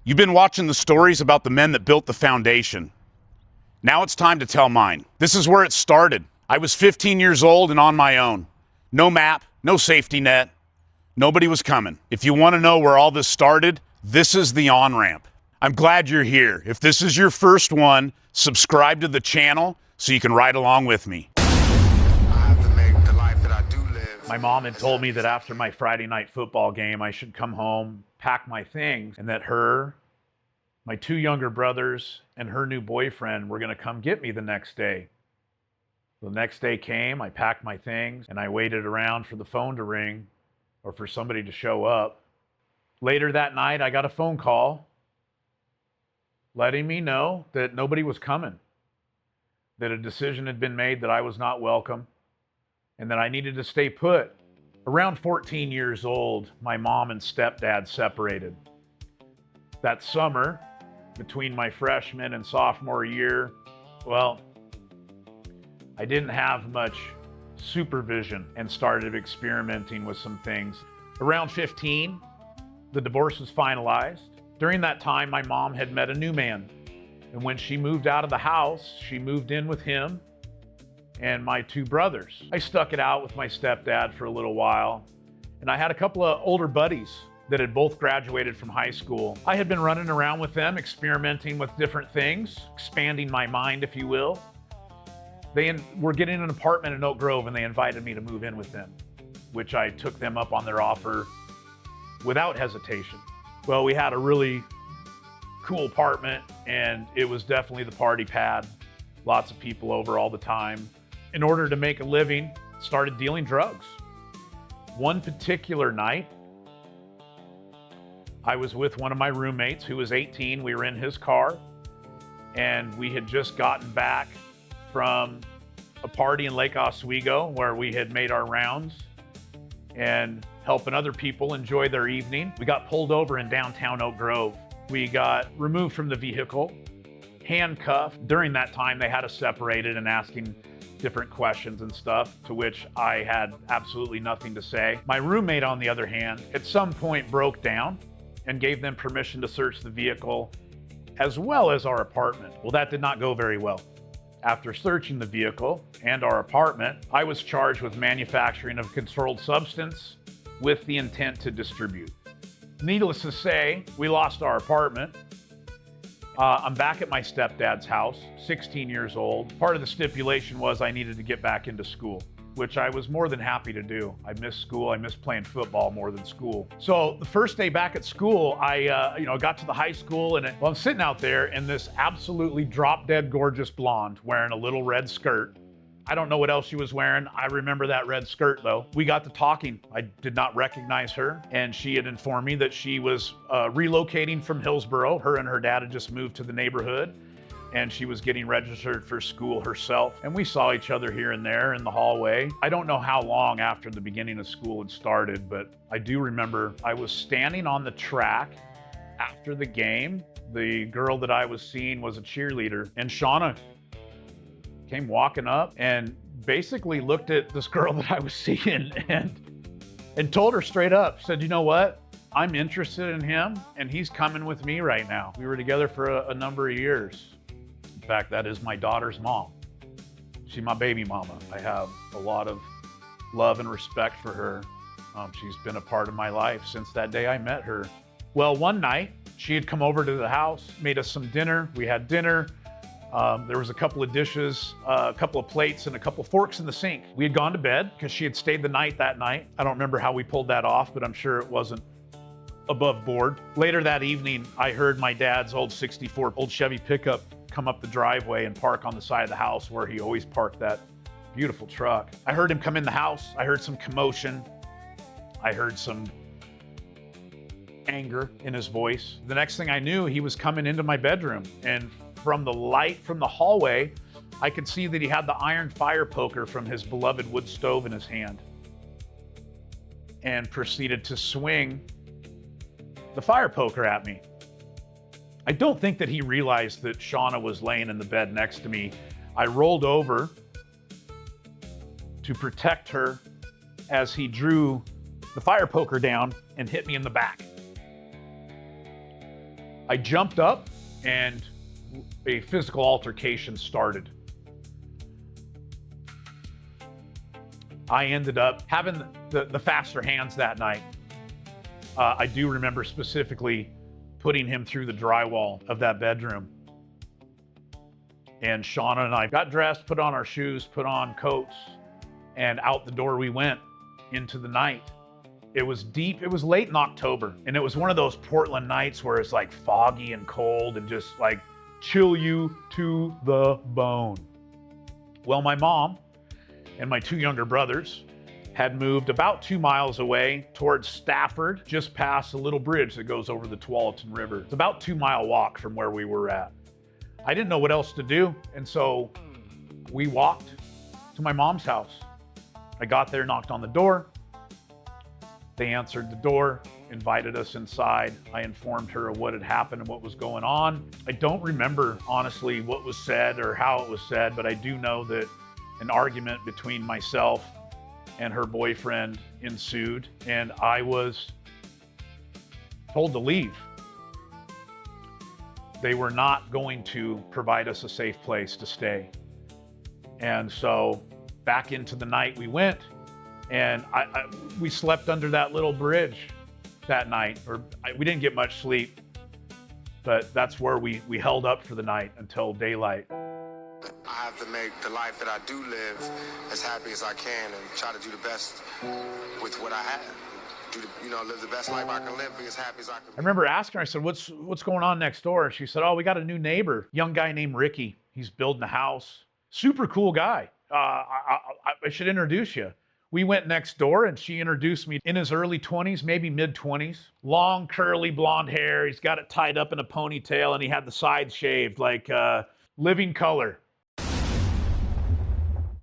You've been watching the stories about the men that built the foundation. Now it's time to tell mine. This is where it started. I was 15 years old and on my own. No map, no safety net. Nobody was coming. If you want to know where all this started, this is the on-ramp. I'm glad you're here. If this is your first one, subscribe to the channel so you can ride along with me. My mom had told me that after my Friday night football game, I should come home, pack my things, and that her, my two younger brothers, and her new boyfriend were going to come get me the next day. The next day came, I packed my things, and I waited around for the phone to ring or for somebody to show up. Later that night, I got a phone call letting me know that nobody was coming, that a decision had been made that I was not welcome, and that I needed to stay put. Around 14 years old, my mom and stepdad separated. That summer, between my freshman and sophomore year, well, I didn't have much supervision and started experimenting with some things. Around 15, the divorce was finalized. During that time, my mom had met a new man. And when she moved out of the house, she moved in with him and my two brothers. I stuck it out with my stepdad for a little while, and I had a couple of older buddies that had both graduated from high school. I had been running around with them, experimenting with different things, expanding my mind, if you will. They were getting an apartment in Oak Grove, and they invited me to move in with them, which I took them up on their offer without hesitation. Well, we had a really cool apartment, and it was definitely the party pad. Lots of people over all the time. In order to make a living, started dealing drugs. One particular night, I was with one of my roommates who was 18. We were in his car, and we had just gotten back from a party in Lake Oswego where we had made our rounds and helping other people enjoy their evening. We got pulled over in downtown Oak Grove. We got removed from the vehicle, handcuffed. During that time, they had us separated and asking different questions and stuff, to which I had absolutely nothing to say. My roommate, on the other hand, at some point broke down and gave them permission to search the vehicle as well as our apartment. Well, that did not go very well. After searching the vehicle and our apartment, I was charged with manufacturing of a controlled substance with the intent to distribute. Needless to say, we lost our apartment. I'm back at my stepdad's house, 16 years old. Part of the stipulation was I needed to get back into school, which I was more than happy to do. I missed school. I missed playing football more than school. So the first day back at school, I got to the high school, and I'm sitting out there, and this absolutely drop-dead gorgeous blonde wearing a little red skirt. I don't know what else she was wearing. I remember that red skirt, though. We got to talking. I did not recognize her, and she had informed me that she was relocating from Hillsboro. Her and her dad had just moved to the neighborhood, and she was getting registered for school herself. And we saw each other here and there in the hallway. I don't know how long after the beginning of school had started, but I do remember I was standing on the track after the game. The girl that I was seeing was a cheerleader, and Shauna came walking up and basically looked at this girl that I was seeing and told her straight up, said, "You know what? I'm interested in him, and he's coming with me right now." We were together for a number of years. In fact, that is my daughter's mom. She's my baby mama. I have a lot of love and respect for her. She's been a part of my life since that day I met her. Well, one night, she had come over to the house, made us some dinner. We had dinner. There was a couple of dishes, a couple of plates, and a couple of forks in the sink. We had gone to bed because she had stayed the night that night. I don't remember how we pulled that off, but I'm sure it wasn't above board. Later that evening, I heard my dad's old '64 old Chevy pickup come up the driveway and park on the side of the house where he always parked that beautiful truck. I heard him come in the house. I heard some commotion. I heard some anger in his voice. The next thing I knew, he was coming into my bedroom, and from the light from the hallway, I could see that he had the iron fire poker from his beloved wood stove in his hand and proceeded to swing the fire poker at me. I don't think that he realized that Shauna was laying in the bed next to me. I rolled over to protect her as he drew the fire poker down and hit me in the back. I jumped up and a physical altercation started. I ended up having the faster hands that night. I do remember specifically putting him through the drywall of that bedroom. And Shauna and I got dressed, put on our shoes, put on coats, and out the door we went into the night. It was deep, it was late in October, and it was one of those Portland nights where it's like foggy and cold and just like chill you to the bone. Well, my mom and my 2 younger brothers had moved about 2 miles away towards Stafford, just past a little bridge that goes over the Tualatin River. It's about 2-mile walk from where we were at. I didn't know what else to do, and so we walked to my mom's house. I got there, knocked on the door. They answered the door, invited us inside. I informed her of what had happened and what was going on. I don't remember, honestly, what was said or how it was said, but I do know that an argument between myself and her boyfriend ensued, and I was told to leave. They were not going to provide us a safe place to stay. And so back into the night we went, and we slept under that little bridge that night. We didn't get much sleep, but that's where we held up for the night until daylight. I have to make the life that I do live as happy as I can and try to do the best with what I have. Live the best life I can live, be as happy as I can be. I remember asking her, I said, what's going on next door? She said, oh, we got a new neighbor, young guy named Ricky. He's building a house. Super cool guy. I should introduce you. We went next door and she introduced me. In his early 20s, maybe mid 20s, long curly blonde hair. He's got it tied up in a ponytail and he had the sides shaved like living color.